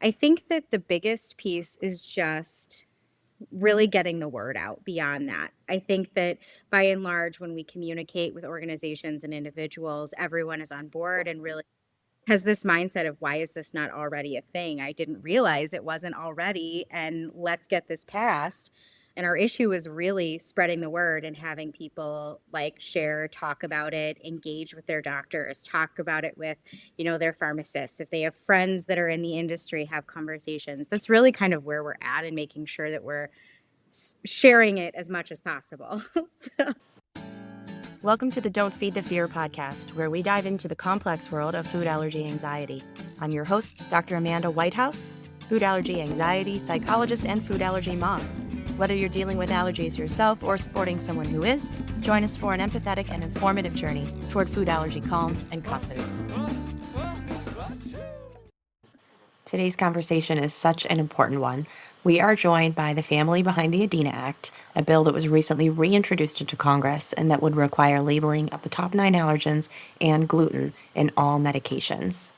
I think that the biggest piece is just really getting the word out beyond that. I think that by and large, when we communicate with organizations and individuals, everyone is on board and really has this mindset of why is this not already a thing? I didn't realize it wasn't already, and let's get this passed. And our issue is really spreading the word and having people like share, talk about it, engage with their doctors, talk about it with, their pharmacists. If they have friends that are in the industry, have conversations. That's really kind of where we're at and making sure that we're sharing it as much as possible. So. Welcome to the Don't Feed the Fear podcast, where we dive into the complex world of food allergy anxiety. I'm your host, Dr. Amanda Whitehouse, food allergy anxiety psychologist and food allergy mom. Whether you're dealing with allergies yourself or supporting someone who is, join us for an empathetic and informative journey toward food allergy calm and confidence. Today's conversation is such an important one. We are joined by the family behind the ADINA Act, a bill that was recently reintroduced into Congress and that would require labeling of the top 9 allergens and gluten in all medications.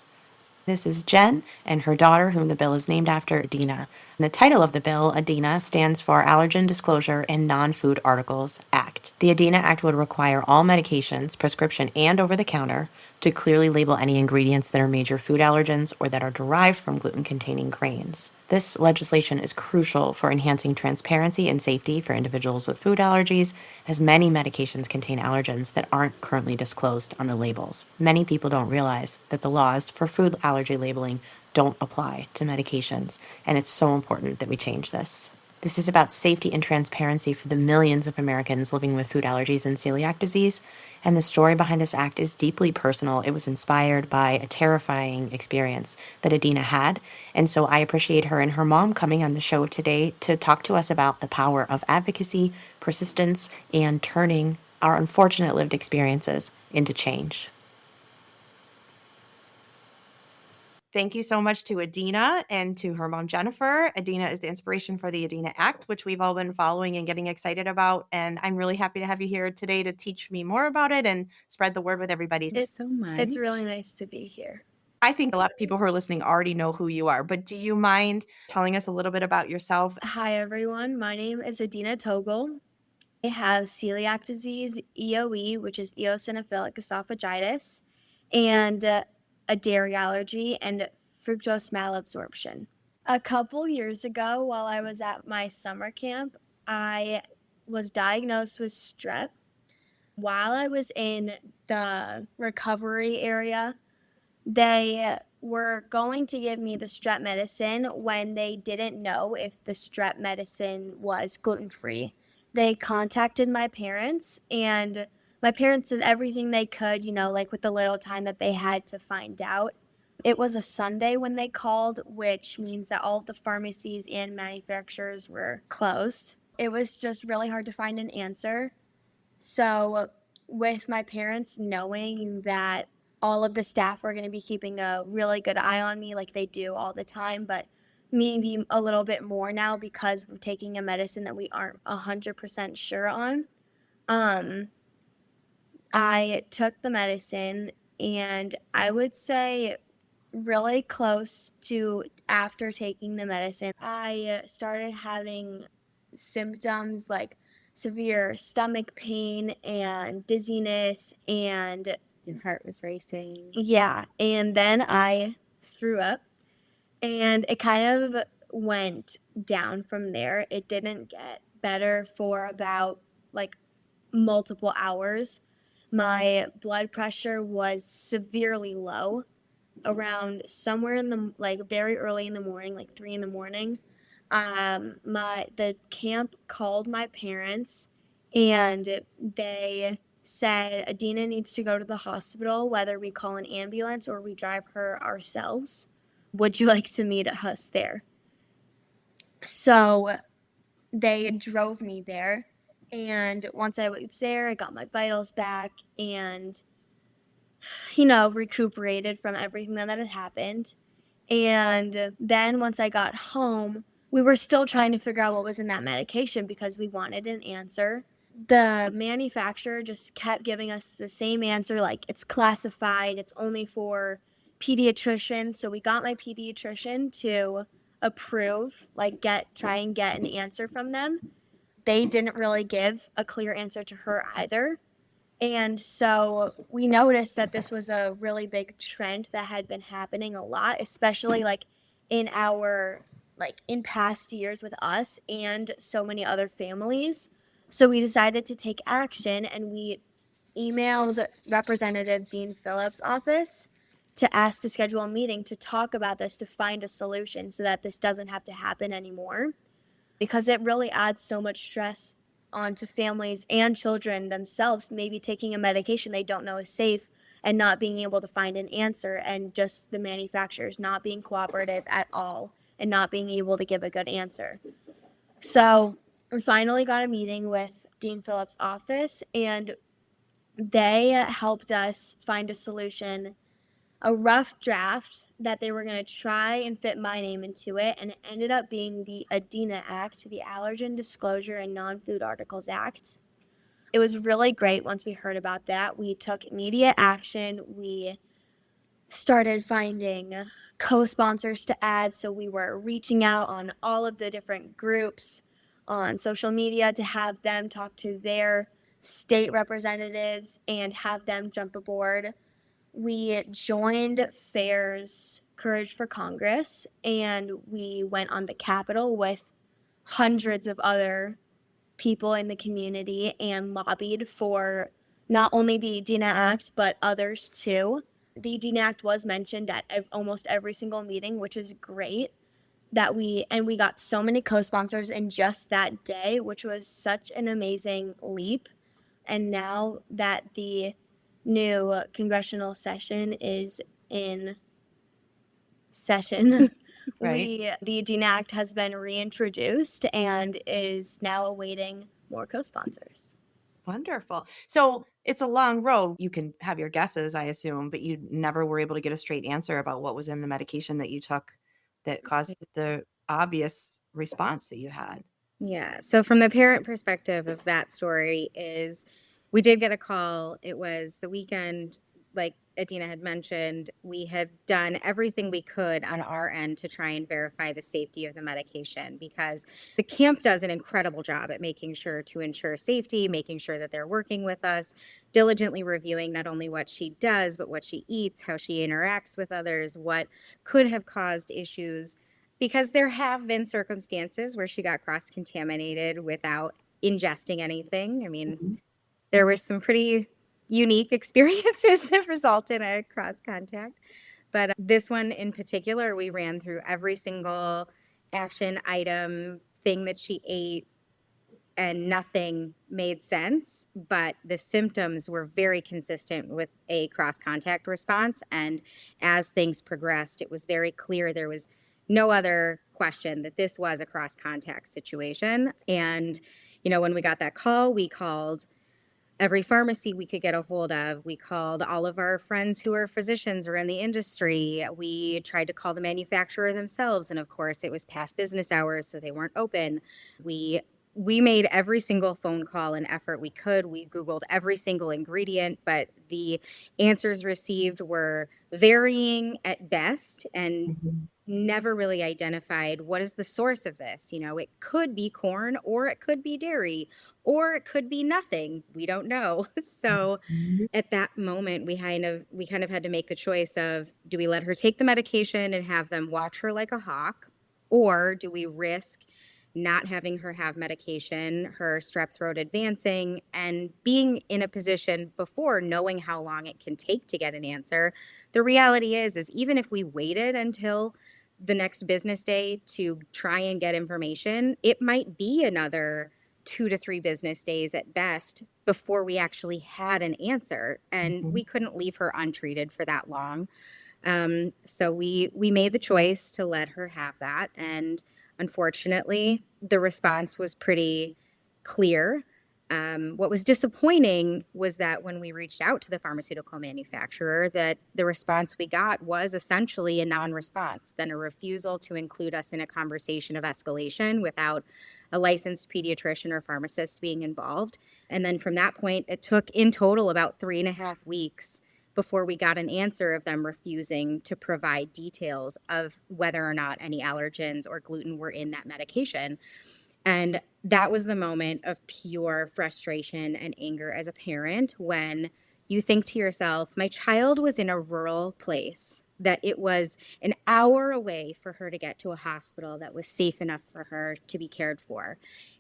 This is Jen and her daughter, whom the bill is named after, ADINA. And the title of the bill, ADINA, stands for Allergen Disclosure and Non-Food Articles Act. The ADINA Act would require all medications, prescription and over-the-counter, to clearly label any ingredients that are major food allergens or that are derived from gluten-containing grains. This legislation is crucial for enhancing transparency and safety for individuals with food allergies, as many medications contain allergens that aren't currently disclosed on the labels. Many people don't realize that the laws for food allergy labeling don't apply to medications, and it's so important that we change this. This is about safety and transparency for the millions of Americans living with food allergies and celiac disease, and the story behind this act is deeply personal. It was inspired by a terrifying experience that ADINA had, and so I appreciate her and her mom coming on the show today to talk to us about the power of advocacy, persistence, and turning our unfortunate lived experiences into change. Thank you so much to ADINA and to her mom, Jennifer. ADINA is the inspiration for the ADINA Act, which we've all been following and getting excited about. And I'm really happy to have you here today to teach me more about it and spread the word with everybody. Thanks so much. It's really nice to be here. I think a lot of people who are listening already know who you are, but do you mind telling us a little bit about yourself? Hi, everyone. My name is ADINA Togel. I have celiac disease, EOE, which is eosinophilic esophagitis, and a dairy allergy and fructose malabsorption. A couple years ago, while I was at my summer camp, I was diagnosed with strep. While I was in the recovery area, they were going to give me the strep medicine when they didn't know if the strep medicine was gluten-free. They contacted my parents, and my parents did everything they could, like with the little time that they had to find out. It was a Sunday when they called, which means that all of the pharmacies and manufacturers were closed. It was just really hard to find an answer. So with my parents knowing that all of the staff were going to be keeping a really good eye on me like they do all the time, but maybe a little bit more now because we're taking a medicine that we aren't 100% sure on. I took the medicine, and I would say really close to after taking the medicine, I started having symptoms like severe stomach pain and dizziness, and Your heart was racing. yeah, and then I threw up, and it kind of went down from there. It didn't get better for about multiple hours. My blood pressure was severely low, around somewhere in the very early in the morning, 3 in the morning. The camp called my parents, and they said ADINA needs to go to the hospital, whether we call an ambulance or we drive her ourselves. Would you like to meet us there? So they drove me there, and once I was there, I got my vitals back and recuperated from everything that had happened. And then once I got home, we were still trying to figure out what was in that medication because we wanted an answer. The manufacturer just kept giving us the same answer, like it's classified, it's only for, pediatrician. So we got my pediatrician to approve, try and get an answer from them. They didn't really give a clear answer to her either. And so we noticed that this was a really big trend that had been happening a lot, especially in our in past years with us and so many other families. So we decided to take action and we emailed Representative Dean Phillips' office to ask to schedule a meeting to talk about this, to find a solution so that this doesn't have to happen anymore, because it really adds so much stress onto families and children themselves, maybe taking a medication they don't know is safe and not being able to find an answer, and just the manufacturers not being cooperative at all and not being able to give a good answer. So we finally got a meeting with Dean Phillips' office, and they helped us find a solution, a rough draft that they were going to try and fit my name into it, and it ended up being the ADINA Act, the Allergen Disclosure and Non-Food Articles Act. It was really great once we heard about that. We took immediate action. We started finding co-sponsors to add, so we were reaching out on all of the different groups on social media to have them talk to their state representatives and have them jump aboard. We joined FAIR's Courage for Congress, and we went on the Capitol with hundreds of other people in the community and lobbied for not only the ADINA Act, but others too. The ADINA Act was mentioned at almost every single meeting, which is great. We got so many co-sponsors in just that day, which was such an amazing leap. And now that the new congressional session is in session, Right. the ADINA Act has been reintroduced and is now awaiting more co-sponsors. Wonderful. So it's a long road. You can have your guesses, I assume, but you never were able to get a straight answer about what was in the medication that you took that caused the obvious response that you had. Yeah. So from the parent perspective of that story is we did get a call. It was the weekend, like Adina had mentioned, we had done everything we could on our end to try and verify the safety of the medication, because the camp does an incredible job at making sure to ensure safety, making sure that they're working with us, diligently reviewing not only what she does, but what she eats, how she interacts with others, what could have caused issues, because there have been circumstances where she got cross contaminated without ingesting anything. I mean, Mhm. there were some pretty unique experiences that result in a cross contact. But this one in particular, we ran through every single action item, thing that she ate, and nothing made sense. But the symptoms were very consistent with a cross contact response. And as things progressed, it was very clear there was no other question that this was a cross contact situation. And, when we got that call, we called every pharmacy we could get a hold of. We called all of our friends who are physicians or in the industry. We tried to call the manufacturer themselves, and of course it was past business hours, so they weren't open. We made every single phone call and effort we could. We Googled every single ingredient, but the answers received were varying at best and Mhm. never really identified what is the source of this. It could be corn, or it could be dairy, or it could be nothing. We don't know. So Mhm. at that moment, we kind of had to make the choice of, do we let her take the medication and have them watch her like a hawk, or do we risk not having her have medication, her strep throat advancing, and being in a position before knowing how long it can take to get an answer. The reality is even if we waited until the next business day to try and get information, it might be another 2 to 3 business days at best before we actually had an answer. And Mhm. we couldn't leave her untreated for that long. So we made the choice to let her have that. And unfortunately, the response was pretty clear. What was disappointing was that when we reached out to the pharmaceutical manufacturer, that the response we got was essentially a non-response, then a refusal to include us in a conversation of escalation without a licensed pediatrician or pharmacist being involved. And then from that point, it took in total about 3.5 weeks before we got an answer of them refusing to provide details of whether or not any allergens or gluten were in that medication. And that was the moment of pure frustration and anger as a parent when you think to yourself, my child was in a rural place, that it was an hour away for her to get to a hospital that was safe enough for her to be cared for.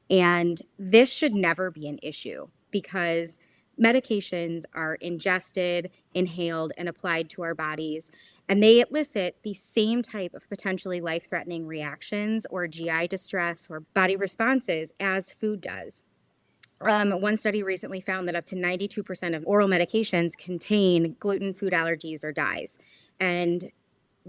And this should never be an issue because medications are ingested, inhaled, and applied to our bodies. And they elicit the same type of potentially life-threatening reactions or GI distress or body responses as food does. One study recently found that up to 92% of oral medications contain gluten, food allergies, or dyes. And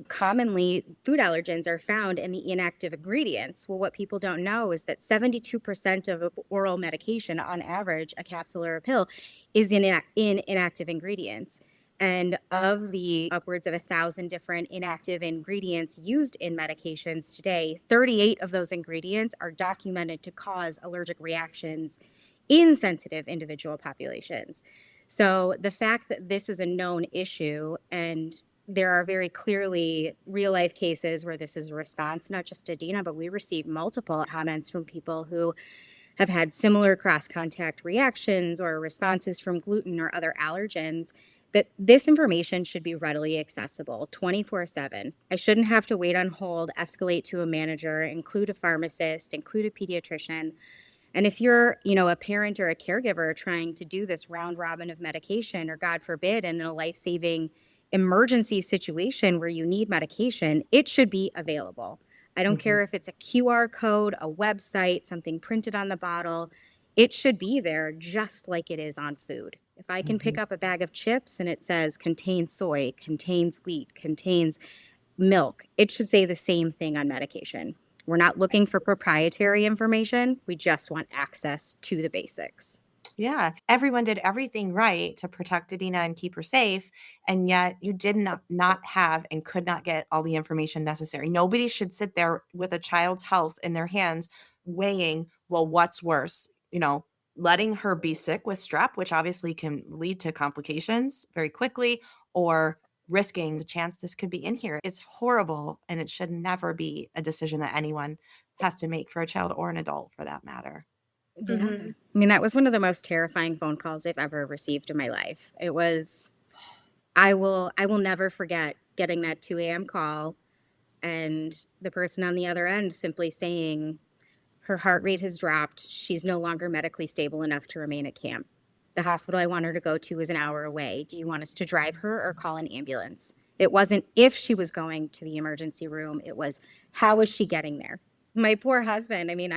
commonly, food allergens are found in the inactive ingredients. Well, what people don't know is that 72% of oral medication, on average, a capsule or a pill, is in inactive ingredients. And of the upwards of 1,000 different inactive ingredients used in medications today, 38 of those ingredients are documented to cause allergic reactions in sensitive individual populations. So the fact that this is a known issue, and there are very clearly real life cases where this is a response, not just to ADINA, but we receive multiple comments from people who have had similar cross contact reactions or responses from gluten or other allergens, that this information should be readily accessible 24/7. I shouldn't have to wait on hold, escalate to a manager, include a pharmacist, include a pediatrician. And if you're, a parent or a caregiver trying to do this round robin of medication, or God forbid, in a life-saving emergency situation where you need medication, it should be available. I don't care if it's a QR code, a website, something printed on the bottle. It should be there just like it is on food. If I can pick up a bag of chips and it says contains soy, contains wheat, contains milk, it should say the same thing on medication. We're not looking for proprietary information. We just want access to the basics. Yeah, everyone did everything right to protect Adina and keep her safe, and yet you did not have and could not get all the information necessary. Nobody should sit there with a child's health in their hands weighing, well, what's worse, letting her be sick with strep, which obviously can lead to complications very quickly, or risking the chance this could be in here. It's horrible, and it should never be a decision that anyone has to make for a child or an adult for that matter. Yeah. I mean, that was one of the most terrifying phone calls I've ever received in my life. It was, I will never forget getting that 2 a.m. call and the person on the other end simply saying, her heart rate has dropped. She's no longer medically stable enough to remain at camp. The hospital I want her to go to is an hour away. Do you want us to drive her or call an ambulance? It wasn't if she was going to the emergency room. It was, how is she getting there? My poor husband, I mean,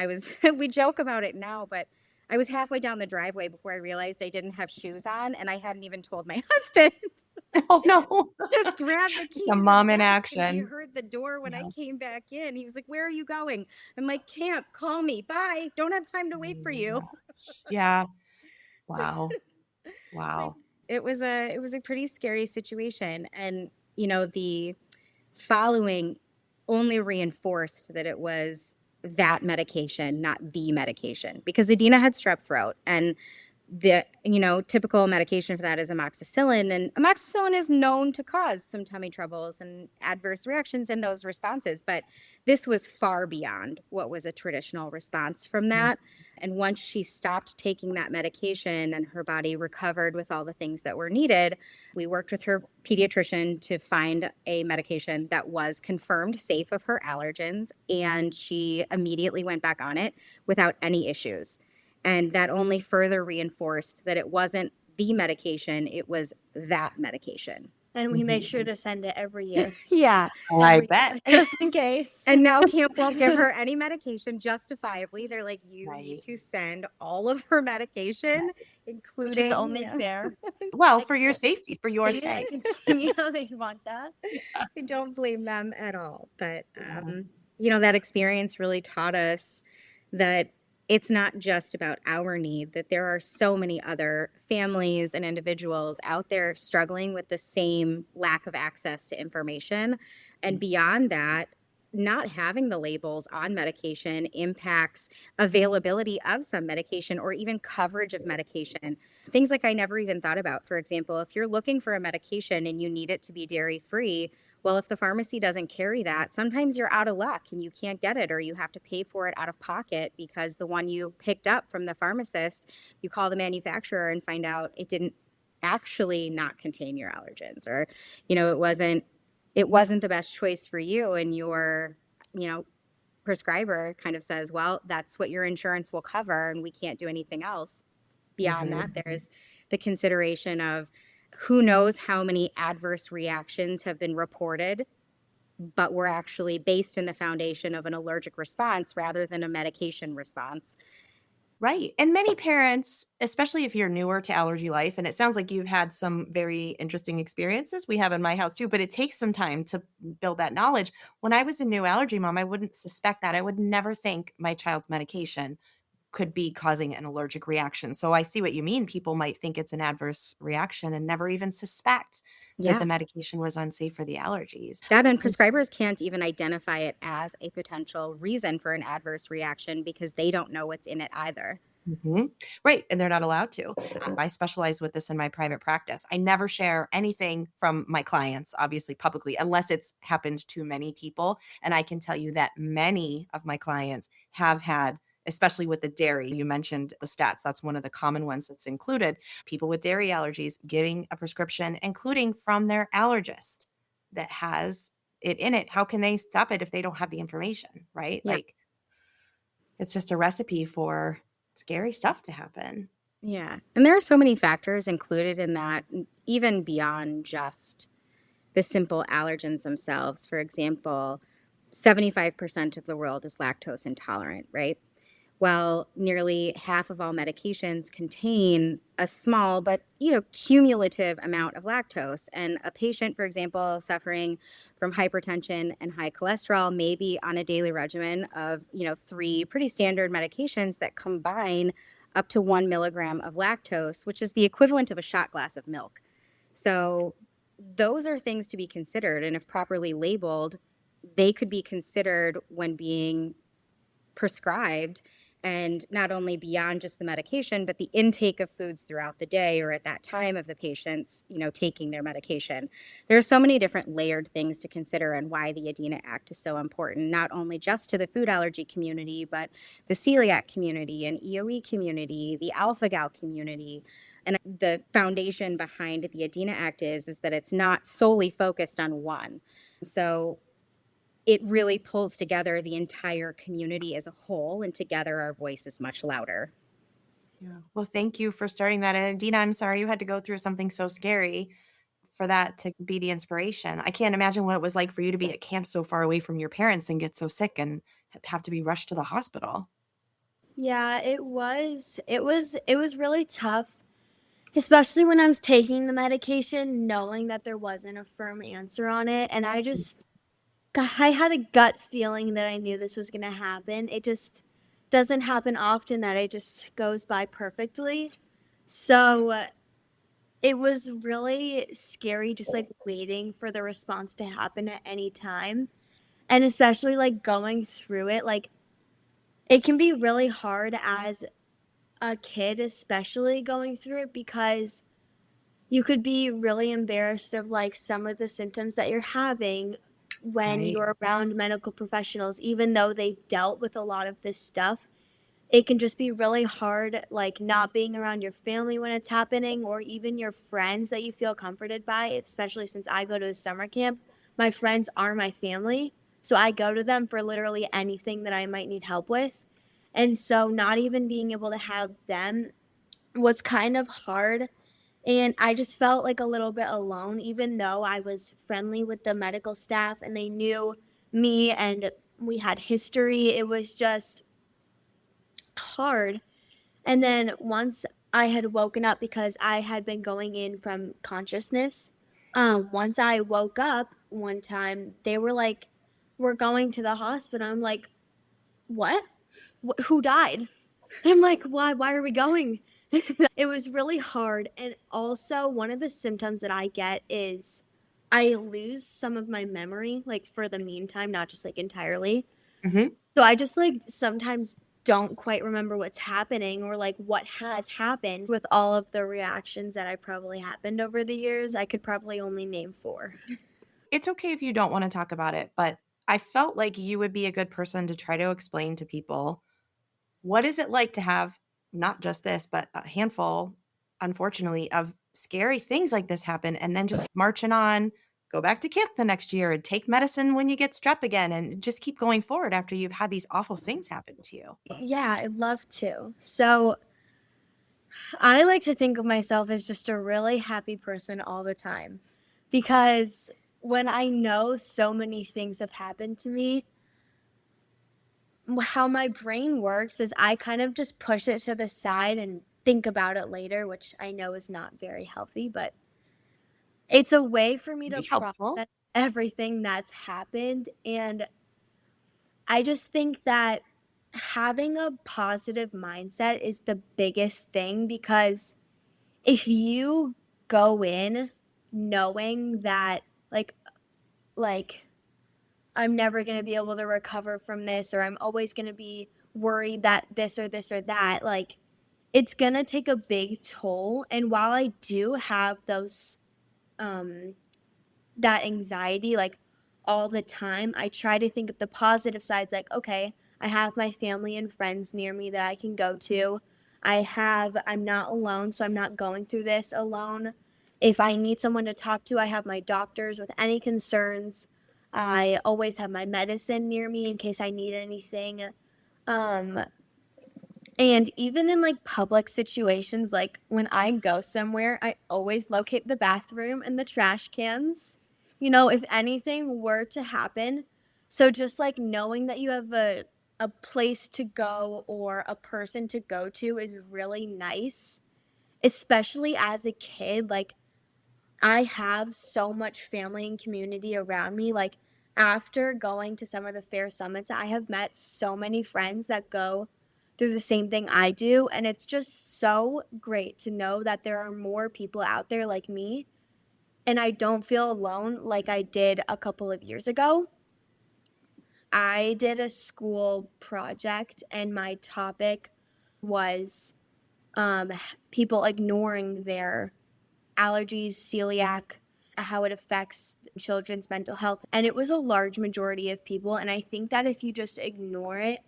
we joke about it now, but I was halfway down the driveway before I realized I didn't have shoes on, and I hadn't even told my husband. Oh, no. Just grabbed the keys. The mom in and action. he heard the door when I came back in. He was like, where are you going? I'm like, camp, call me. Bye. Don't have time to wait for you. Yeah. Wow. Wow. It was a pretty scary situation. And, the following only reinforced that it was that medication, not the medication, because Adina had strep throat, and the typical medication for that is amoxicillin, and amoxicillin is known to cause some tummy troubles and adverse reactions in those responses, but this was far beyond what was a traditional response from that. And once she stopped taking that medication and her body recovered with all the things that were needed, we worked with her pediatrician to find a medication that was confirmed safe of her allergens, and she immediately went back on it without any issues. And that only further reinforced that it wasn't the medication, it was that medication. And we make sure to send it every year. Yeah. I bet. Just in case. And now camp won't give her any medication justifiably. They're like, you need Right. to send all of her medication, including. Which is only fair. Well, for your safety, for your sake. They want that. I don't blame them at all. But, that experience really taught us that it's not just about our need, that there are so many other families and individuals out there struggling with the same lack of access to information. And beyond that, not having the labels on medication impacts availability of some medication or even coverage of medication. Things like I never even thought about. For example, if you're looking for a medication and you need it to be dairy free, well, if the pharmacy doesn't carry that, sometimes you're out of luck and you can't get it, or you have to pay for it out of pocket because the one you picked up from the pharmacist, you call the manufacturer and find out it didn't actually not contain your allergens, or it wasn't the best choice for you, and your you know prescriber kind of says, well, that's what your insurance will cover and we can't do anything else. Beyond Hmm. that, there's the consideration of who knows how many adverse reactions have been reported, but were actually based in the foundation of an allergic response rather than a medication response. Right. And many parents, especially if you're newer to allergy life, and it sounds like you've had some very interesting experiences. We have in my house too, but it takes some time to build that knowledge. When I was a new allergy mom, I wouldn't suspect that. I would never think my child's medication could be causing an allergic reaction. So I see what you mean. People might think it's an adverse reaction and never even suspect that the Yeah. medication was unsafe for the allergies. That, and prescribers can't even identify it as a potential reason for an adverse reaction because they don't know what's in it either. Mhm. Right, and they're not allowed to. I specialize with this in my private practice. I never share anything from my clients, obviously publicly, unless it's happened to many people, and I can tell you that many of my clients have had, especially with the dairy, you mentioned the stats, that's one of the common ones that's included, people with dairy allergies getting a prescription, including from their allergist that has it in it. How can they stop it if they don't have the information, right? Yeah. Like, it's just a recipe for scary stuff to happen. Yeah. And there are so many factors included in that, even beyond just the simple allergens themselves. For example, 75% of the world is lactose intolerant, right? Well, nearly half of all medications contain a small but cumulative amount of lactose. And a patient, for example, suffering from hypertension and high cholesterol may be on a daily regimen of three pretty standard medications that combine up to 1 milligram of lactose, which is the equivalent of a shot glass of milk. So those are things to be considered, and if properly labeled, they could be considered when being prescribed, and not only beyond just the medication, but the intake of foods throughout the day or at that time of the patients, taking their medication. There are so many different layered things to consider, and why the ADINA Act is so important, not only just to the food allergy community, but the celiac community and EOE community, the alpha-gal community. And the foundation behind the ADINA Act is that it's not solely focused on one. So it really pulls together the entire community as a whole, and together our voice is much louder. Yeah. Well, thank you for starting that. And Adina, I'm sorry you had to go through something so scary for that to be the inspiration. I can't imagine what it was like for you to be at camp so far away from your parents and get so sick and have to be rushed to the hospital. Yeah, it was really tough, especially when I was taking the medication, knowing that there wasn't a firm answer on it, and I had a gut feeling that I knew this was gonna happen. It just doesn't happen often that it just goes by perfectly. So, it was really scary just, like, waiting for the response to happen at any time, and especially, like, going through it, like, it can be really hard as a kid, especially going through it, because you could be really embarrassed of like some of the symptoms that you're having when Right. you're around medical professionals, even though they've dealt with a lot of this stuff. It can just be really hard, like not being around your family when it's happening, or even your friends that you feel comforted by, especially since I go to a summer camp. My friends are my family, so I go to them for literally anything that I might need help with. And so, not even being able to have them was kind of hard. And I just felt like a little bit alone, even though I was friendly with the medical staff and they knew me and we had history. It was just hard. And then once I had woken up, because I had been going in from consciousness, once I woke up one time, they were like, "We're going to the hospital." I'm like, "What? Who died?" I'm like, "Why? Why are we going?" It was really hard. And also, one of the symptoms that I get is I lose some of my memory, like for the meantime, not just like entirely. Hmm. So I just like sometimes don't quite remember what's happening or like what has happened with all of the reactions that I probably happened over the years. I could probably only name four. It's okay if you don't want to talk about it, but I felt like you would be a good person to try to explain to people what is it like to have not just this, but a handful, unfortunately, of scary things like this happen and then just marching on, go back to camp the next year and take medicine when you get strep again and just keep going forward after you've had these awful things happen to you. Yeah, I'd love to. So I like to think of myself as just a really happy person all the time because when I know so many things have happened to me, how my brain works is I kind of just push it to the side and think about it later, which I know is not very healthy, but it's a way for me Can to be helpful. process everything that's happened. And I just think that having a positive mindset is the biggest thing because if you go in knowing that like I'm never going to be able to recover from this or I'm always going to be worried that this or that, like it's going to take a big toll. And while I do have those um that anxiety like all the time, I try to think of the positive sides like, okay, I have my family and friends near me that I can go to. I'm not alone, so I'm not going through this alone. If I need someone to talk to, I have my doctors with any concerns. I always have my medicine near me in case I need anything. Um, and even in like public situations, like when I go somewhere, I always locate the bathroom and the trash cans, if anything were to happen. So just like knowing that you have a place to go or a person to go to is really nice, especially as a kid. Like I have so much family and community around me. Like after going to some of the fair summits, I have met so many friends that go through the same thing I do. And it's just so great to know that there are more people out there like me. And I don't feel alone like I did a couple of years ago. I did a school project, and my topic was um, people ignoring their allergies, celiac, how it affects children's mental health. And it was a large majority of people. And I think that if you just ignore it,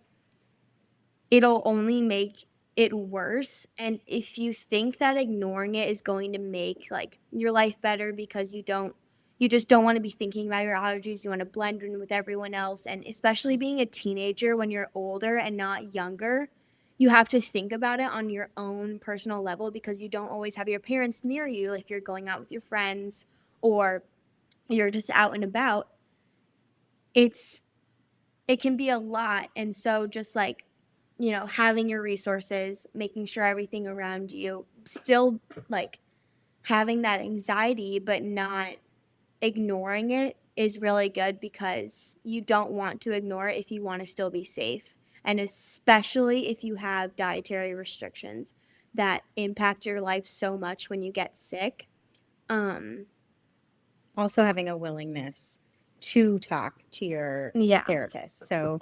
it'll only make it worse. And if you think that ignoring it is going to make like your life better because you just don't want to be thinking about your allergies, you want to blend in with everyone else, and especially being a teenager when you're older and not younger, you have to think about it on your own personal level because you don't always have your parents near you if you're going out with your friends or you're just out and about. It's it can be a lot. And so just like, having your resources, making sure everything around you, still like having that anxiety, but not ignoring it is really good because you don't want to ignore it if you want to still be safe. And especially if you have dietary restrictions that impact your life so much when you get sick. Um, Also having a willingness to talk to your yeah. therapist. So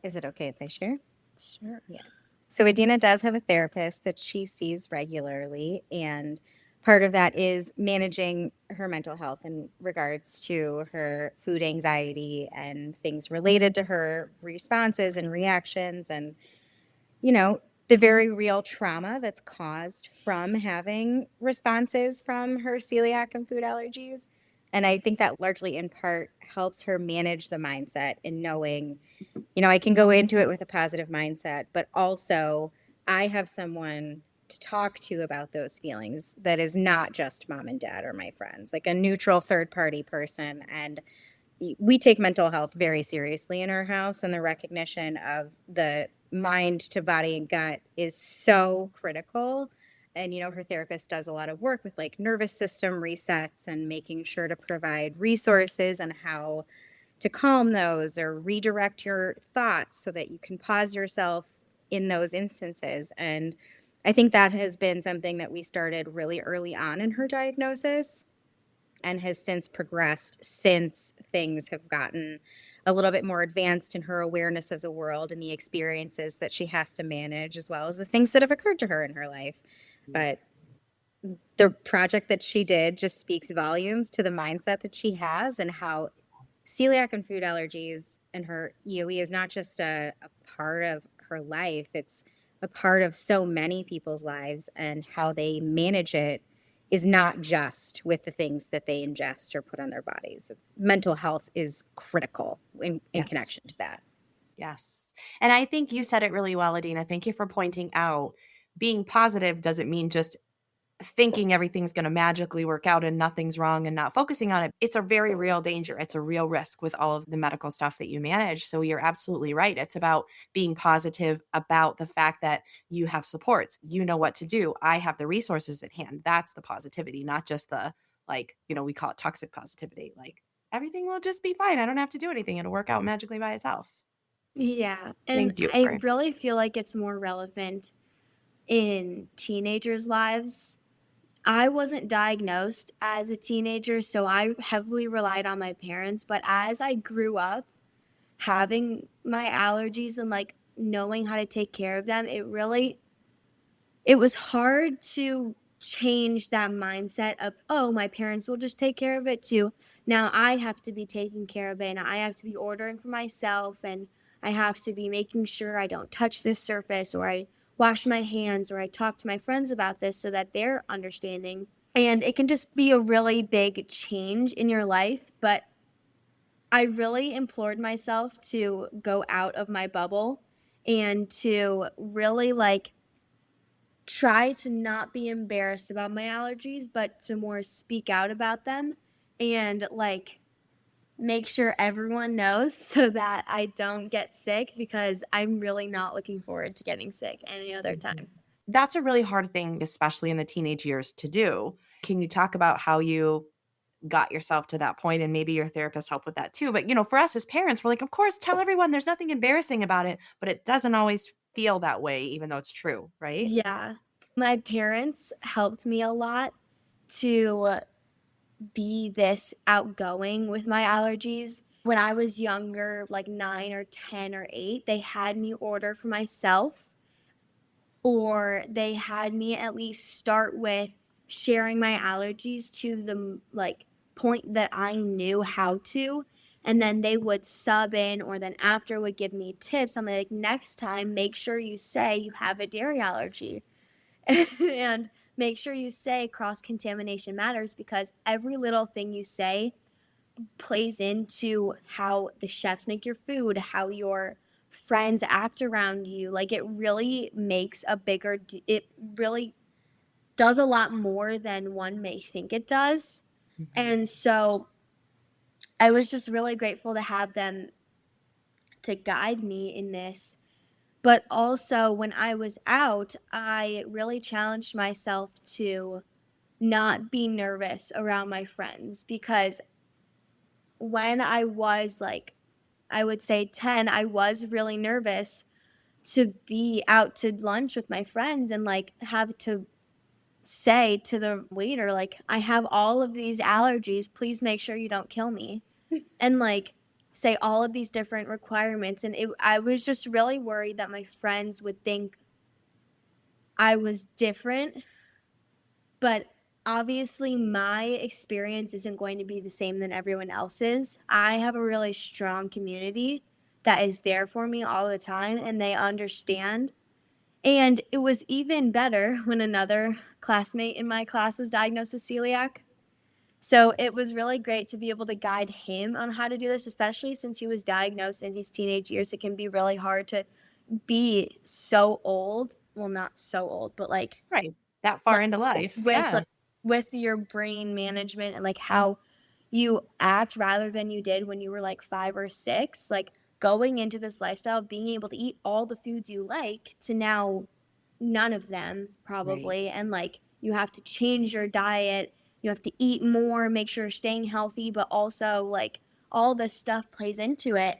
is it okay if I share? Sure. Yeah. So Adina does have a therapist that she sees regularly, and part of that is managing her mental health in regards to her food anxiety and things related to her responses and reactions and, the very real trauma that's caused from having responses from her celiac and food allergies. And I think that largely in part helps her manage the mindset in knowing, I can go into it with a positive mindset, but also I have someone to talk to about those feelings that is not just mom and dad or my friends, like a neutral third party person. And we take mental health very seriously in our house, and the recognition of the mind to body and gut is so critical. And her therapist does a lot of work with like nervous system resets and making sure to provide resources and how to calm those or redirect your thoughts so that you can pause yourself in those instances. And I think that has been something that we started really early on in her diagnosis. and has since progressed since things have gotten a little bit more advanced in her awareness of the world and the experiences that she has to manage, as well as the things that have occurred to her in her life. But the project that she did just speaks volumes to the mindset that she has, and how celiac and food allergies and her EOE is not just a part of her life, it's a part of so many people's lives, and how they manage it is not just with the things that they ingest or put on their bodies. Mental health is critical in Yes. connection to that. Yes. And I think you said it really well, Adina. Thank you for pointing out being positive doesn't mean just thinking everything's going to magically work out and nothing's wrong and not focusing on it. It's a very real danger. It's a real risk with all of the medical stuff that you manage. So you're absolutely right. It's about being positive about the fact that you have supports. You know what to do. I have the resources at hand. That's the positivity, not just the, like, we call it toxic positivity. Like, everything will just be fine. I don't have to do anything. It'll work out magically by itself. Yeah, and Thank you I for really feel like it's more relevant in teenagers' lives. I wasn't diagnosed as a teenager, so I heavily relied on my parents. But as I grew up having my allergies and like knowing how to take care of them, it was hard to change that mindset of, oh, my parents will just take care of it, to now I have to be taking care of it and I have to be ordering for myself, and I have to be making sure I don't touch this surface, or I wash my hands, or I talk to my friends about this so that they're understanding. And it can just be a really big change in your life. But I really implored myself to go out of my bubble and to really like try to not be embarrassed about my allergies, but to more speak out about them and like make sure everyone knows so that I don't get sick, because I'm really not looking forward to getting sick any other time. That's a really hard thing, especially in the teenage years, to do. Can you talk about how you got yourself to that point, and maybe your therapist helped with that too? But, for us as parents, we're like, of course, tell everyone, there's nothing embarrassing about it, but it doesn't always feel that way, even though it's true, right? Yeah. My parents helped me a lot to be this outgoing with my allergies. When I was younger, like 9 or 10 or 8, they had me order for myself, or they had me at least start with sharing my allergies to the like point that I knew how to, and then they would sub in, or then after would give me tips on like, next time make sure you say you have a dairy allergy and make sure you say cross contamination matters, because every little thing you say plays into how the chefs make your food, how your friends act around you. Like it really makes it really does a lot more than one may think it does. Mhm. And so I was just really grateful to have them to guide me in this. But also, when I was out, I really challenged myself to not be nervous around my friends, because when I was like, I would say 10, I was really nervous to be out to lunch with my friends and like have to say to the waiter, like, I have all of these allergies, please make sure you don't kill me. And like say all of these different requirements. And I was just really worried that my friends would think I was different. But obviously, my experience isn't going to be the same than everyone else's. I have a really strong community that is there for me all the time, and they understand. And it was even better when another classmate in my class was diagnosed with celiac. So it was really great to be able to guide him on how to do this, especially since he was diagnosed in his teenage years. It can be really hard to be so old. Well, not so old, but Right. That far like into life. with Yeah. like with your brain management and like how you act rather than you did when you were like 5 or 6, like going into this lifestyle, being able to eat all the foods you like to now none of them Right. probably, and like you have to change your diet, you have to eat more, make sure you're staying healthy, but also like all this stuff plays into it.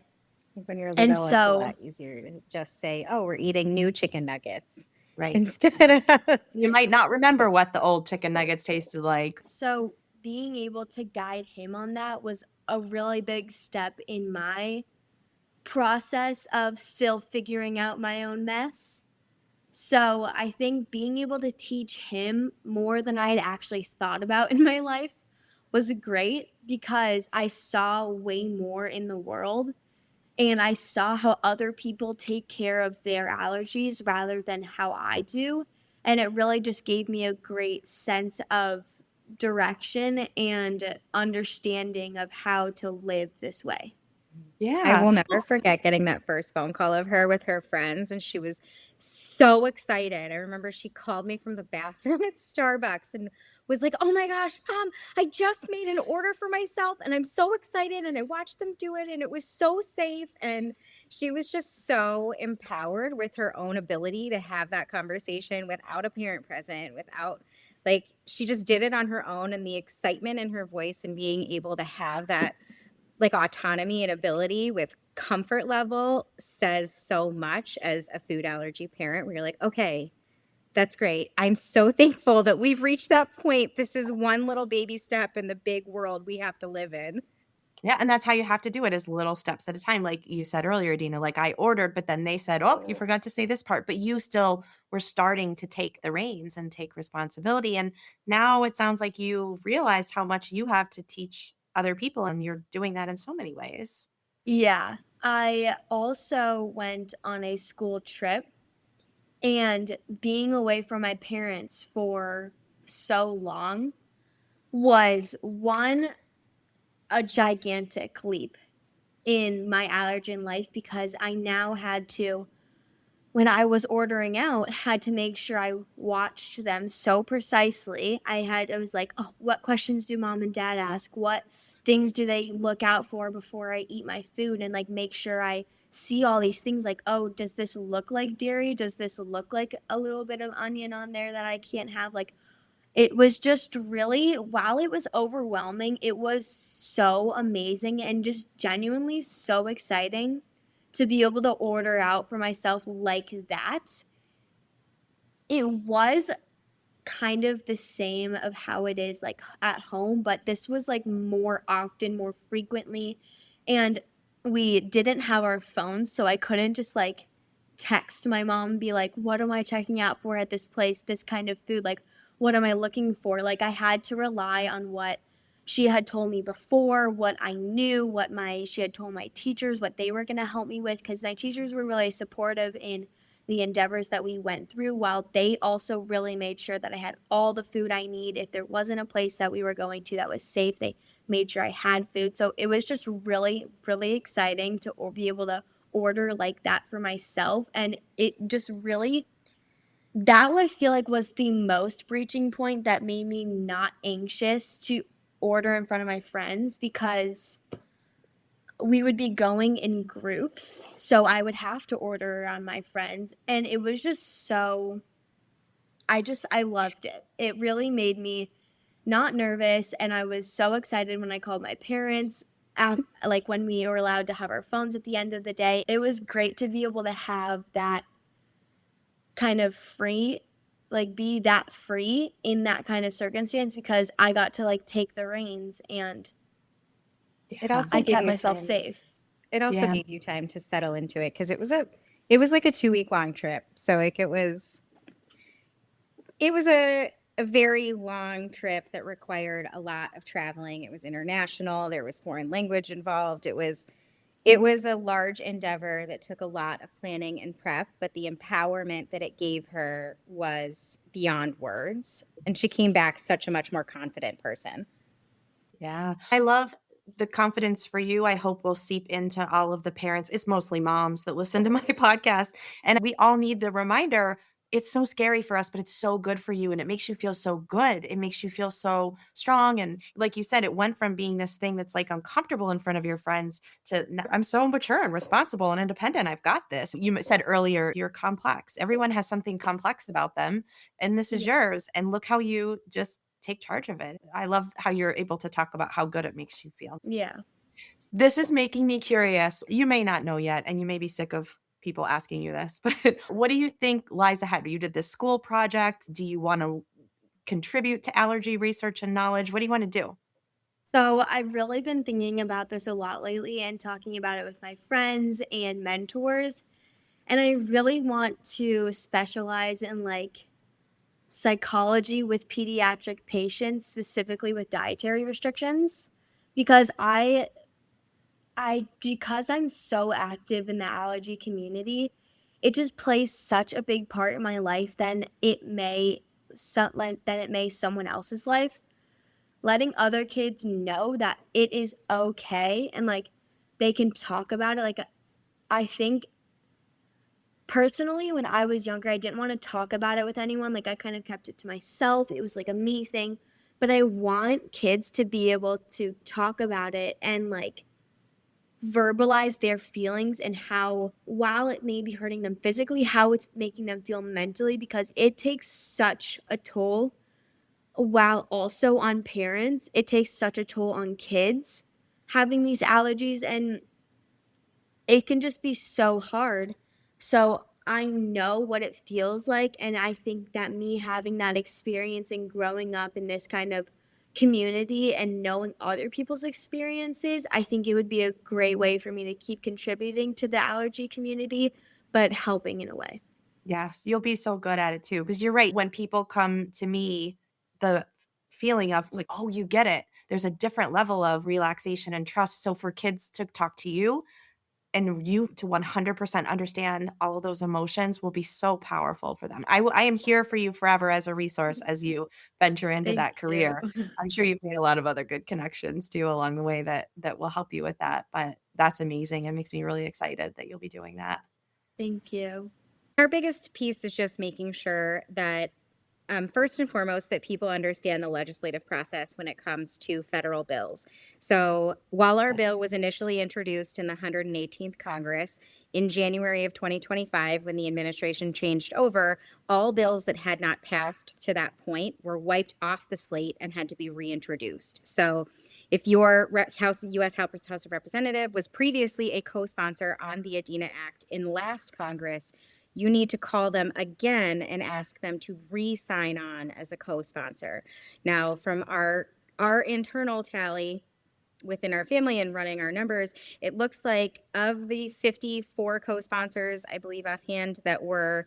When you're And little, it's a so lot easier to just say, "Oh, we're eating new chicken nuggets," Right. instead of You might not remember what the old chicken nuggets tasted like. so being able to guide him on that was a really big step in my process of still figuring out my own mess. So I think being able to teach him more than I had actually thought about in my life was great because I saw way more in the world and I saw how other people take care of their allergies rather than how I do. And it really just gave me a great sense of direction and understanding of how to live this way. I Yeah. will never forget getting that first phone call of her with her friends, and she was so excited. I remember she called me from the bathroom at Starbucks and was like, "Oh my gosh, Mom, I just made an order for myself and I'm so excited and I watched them do it and it was so safe." And she was just so empowered with her own ability to have that conversation without a parent present, without like she just did it on her own, and the excitement in her voice and being able to have that like autonomy and ability with comfort level says so much as a food allergy parent where you're like, okay, that's great. I'm so thankful that we've reached that point. This is one little baby step in the big world we have to live in. Yeah, and that's how you have to do it is little steps at a time. Like you said earlier, Dina, like I ordered, but then they said, "Oh, you forgot to say this part." But you still were starting to take the reins and take responsibility. And now it sounds like you realized how much you have to teach other people, and you're doing that in so many ways. Yeah. I also went on a school trip, and being away from my parents for so long was one, a gigantic leap in my allergen life because I now had to, when I was ordering out, had to make sure I watched them so precisely. I was like, oh, what questions do mom and dad ask? What things do they look out for before I eat my food? And like make sure I see all these things like, oh, does this look like dairy? Does this look like a little bit of onion on there that I can't have? Like it was just really, while it was overwhelming, it was so amazing and just genuinely so exciting to be able to order out for myself like that. It was kind of the same of how it is like at home, but this was like more often, more frequently. And we didn't have our phones, so I couldn't just like text my mom and be like, what am I checking out for at this place? This kind of food. Like, what am I looking for? Like, I had to rely on what she had told me before, what I knew, she had told my teachers, what they were going to help me with, because my teachers were really supportive in the endeavors that we went through, while they also really made sure that I had all the food I need. If there wasn't a place that we were going to that was safe, they made sure I had food. So it was just really, really exciting to be able to order like that for myself. And it just really, that I feel like was the most breaching point that made me not anxious to order in front of my friends because we would be going in groups, so I would have to order around my friends, and it was just so I loved it. It really made me not nervous, and I was so excited when I called my parents. Like when we were allowed to have our phones at the end of the day, it was great to be able to have that kind of free, like be that free in that kind of circumstance because I got to like take the reins and It Yeah. also I gave kept you myself time. safe. It also Yeah. gave you time to settle into it because it was like a 2 week long trip. So like it was a very long trip that required a lot of traveling. It was international. There was foreign language involved. It was a large endeavor that took a lot of planning and prep, but the empowerment that it gave her was beyond words. And she came back such a much more confident person. Yeah. I love the confidence for you. I hope will seep into all of the parents. It's mostly moms that listen to my podcast. And we all need the reminder. It's so scary for us, but it's so good for you. And it makes you feel so good. It makes you feel so strong. And like you said, it went from being this thing that's like uncomfortable in front of your friends to I'm so mature and responsible and independent. I've got this. You said earlier, you're complex. Everyone has something complex about them. And this is Yeah. yours. And look how you just take charge of it. I love how you're able to talk about how good it makes you feel. Yeah. This is making me curious. You may not know yet, and you may be sick of people asking you this, but what do you think lies ahead? You did this school project. Do you want to contribute to allergy research and knowledge? What do you want to do? So I've really been thinking about this a lot lately and talking about it with my friends and mentors. And I really want to specialize in like psychology with pediatric patients, specifically with dietary restrictions, because I because I'm so active in the allergy community, it just plays such a big part in my life than it may someone else's life. Letting other kids know that it is okay and like they can talk about it. Like I think personally when I was younger, I didn't want to talk about it with anyone. Like I kind of kept it to myself. It was like a me thing. But I want kids to be able to talk about it and like verbalize their feelings and how, while it may be hurting them physically, how it's making them feel mentally, because it takes such a toll. While also on parents, it takes such a toll on kids having these allergies, and it can just be so hard. So I know what it feels like, and I think that me having that experience and growing up in this kind of community and knowing other people's experiences, I think it would be a great way for me to keep contributing to the allergy community, but helping in a way. Yes, you'll be so good at it too. Because you're right. When people come to me, the feeling of like, oh, you get it. There's a different level of relaxation and trust. So for kids to talk to you and you to 100% understand all of those emotions will be so powerful for them. I am here for you forever as a resource as you venture into Thank that you. career. I'm sure you've made a lot of other good connections too along the way that will help you with that. But that's amazing. It makes me really excited that you'll be doing that. Thank you. Our biggest piece is just making sure that first and foremost, that people understand the legislative process when it comes to federal bills. So, while our Yes. bill was initially introduced in the 118th Congress in January of 2025, when the administration changed over, all bills that had not passed to that point were wiped off the slate and had to be reintroduced. So, if your U.S. House of Representative was previously a co sponsor on the ADINA Act in last Congress, you need to call them again and ask them to re-sign on as a co-sponsor. Now, from our internal tally within our family and running our numbers, it looks like of the 54 co-sponsors, I believe offhand, that were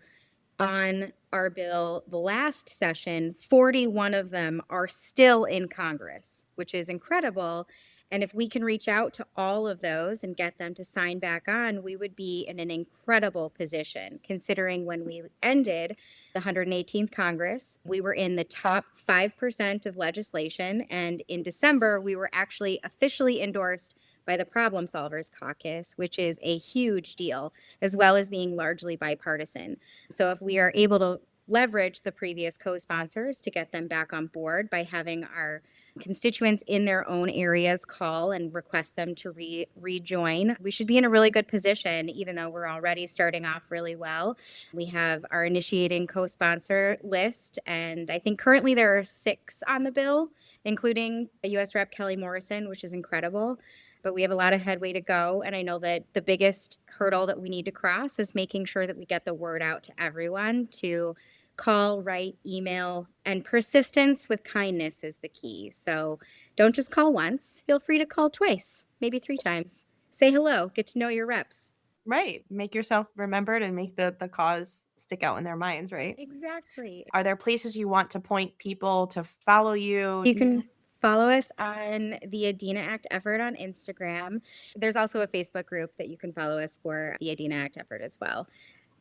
on our bill the last session, 41 of them are still in Congress, which is incredible. And if we can reach out to all of those and get them to sign back on, we would be in an incredible position, considering when we ended the 118th Congress, we were in the top 5% of legislation. And in December, we were actually officially endorsed by the Problem Solvers Caucus, which is a huge deal, as well as being largely bipartisan. So if we are able to leverage the previous co-sponsors to get them back on board by having our constituents in their own areas call and request them to rejoin, we should be in a really good position, even though we're already starting off really well. We have our initiating co-sponsor list, and I think currently there are 6 on the bill, including a U.S. Rep. Kelly Morrison, which is incredible. But we have a lot of headway to go. And I know that the biggest hurdle that we need to cross is making sure that we get the word out to everyone to call, write, email, and persistence with kindness is the key. So don't just call once. Feel free to call twice, maybe 3 times. Say hello, get to know your reps. Right. Make yourself remembered and make the cause stick out in their minds, right? Exactly. Are there places you want to point people to follow you? You can follow us on the ADINA Act effort on Instagram. There's also a Facebook group that you can follow us for the ADINA Act effort as well.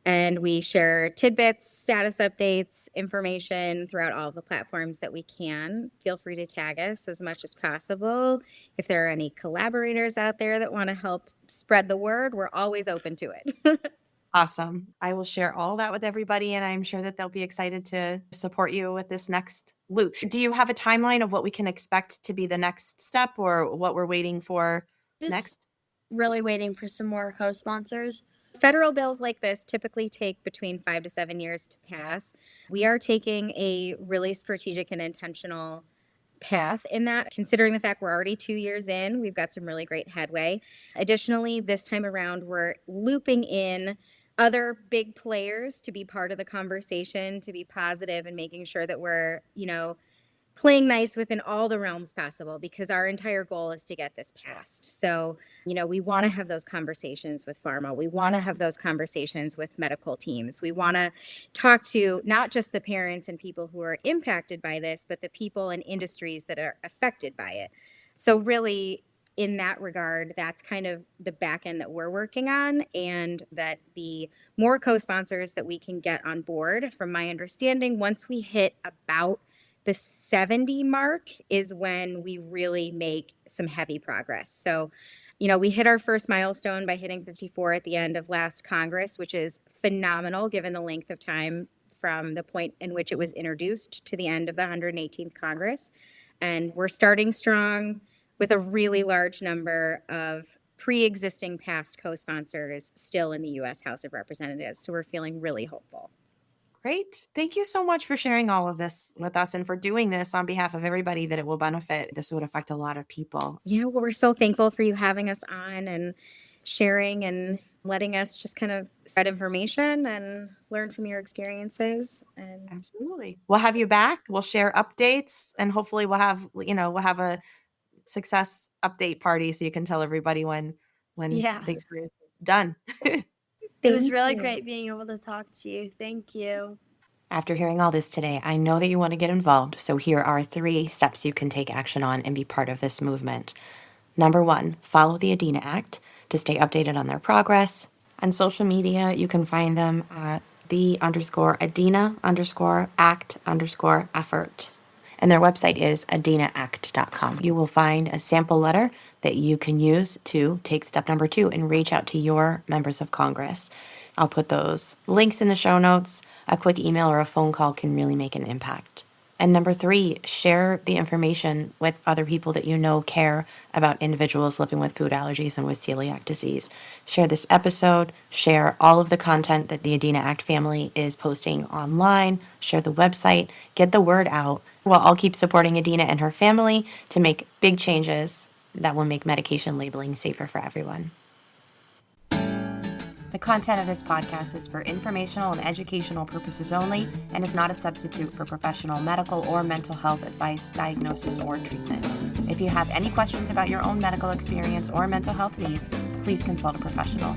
And we share tidbits, status updates, information throughout all the platforms that we can. Feel free to tag us as much as possible. If there are any collaborators out there that want to help spread the word, we're always open to it. Awesome. I will share all that with everybody, and I'm sure that they'll be excited to support you with this next loop. Do you have a timeline of what we can expect to be the next step or what we're waiting for Just next? really waiting for some more co-sponsors. Federal bills like this typically take between 5 to 7 years to pass. We are taking a really strategic and intentional path in that, considering the fact we're already 2 years in, we've got some really great headway. Additionally, this time around, we're looping in other big players to be part of the conversation, to be positive and making sure that we're, playing nice within all the realms possible, because our entire goal is to get this passed. So, we want to have those conversations with pharma. We want to have those conversations with medical teams. We want to talk to not just the parents and people who are impacted by this, but the people and industries that are affected by it. So really, in that regard, that's kind of the back end that we're working on, and that the more co-sponsors that we can get on board, from my understanding, once we hit about the 70 mark is when we really make some heavy progress. So, we hit our first milestone by hitting 54 at the end of last Congress, which is phenomenal given the length of time from the point in which it was introduced to the end of the 118th Congress. And we're starting strong with a really large number of pre-existing past co-sponsors still in the U.S. House of Representatives. So we're feeling really hopeful. Great. Thank you so much for sharing all of this with us and for doing this on behalf of everybody that it will benefit. This would affect a lot of people. Yeah, well, we're so thankful for you having us on and sharing and letting us just kind of spread information and learn from your experiences. And Absolutely. We'll have you back. We'll share updates, and hopefully we'll have a success update party so you can tell everybody when Yeah. the experience is done. It was really you. great being able to talk to you. Thank you. After hearing all this today, I know that you want to get involved, so here are 3 steps you can take action on and be part of this movement. Number 1, follow the ADINA Act to stay updated on their progress. On social media, you can find them at the_ADINA_act_effort. And their website is adinaact.com. You will find a sample letter that you can use to take step number 2 and reach out to your members of Congress. I'll put those links in the show notes. A quick email or a phone call can really make an impact. And number 3, share the information with other people that you know care about individuals living with food allergies and with celiac disease. Share this episode, share all of the content that the ADINA Act family is posting online, share the website, get the word out. Well, I'll keep supporting ADINA and her family to make big changes that will make medication labeling safer for everyone. The content of this podcast is for informational and educational purposes only and is not a substitute for professional medical or mental health advice, diagnosis, or treatment. If you have any questions about your own medical experience or mental health needs, please consult a professional.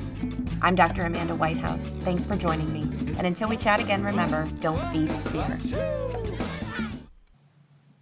I'm Dr. Amanda Whitehouse. Thanks for joining me. And until we chat again, remember, don't feed fear.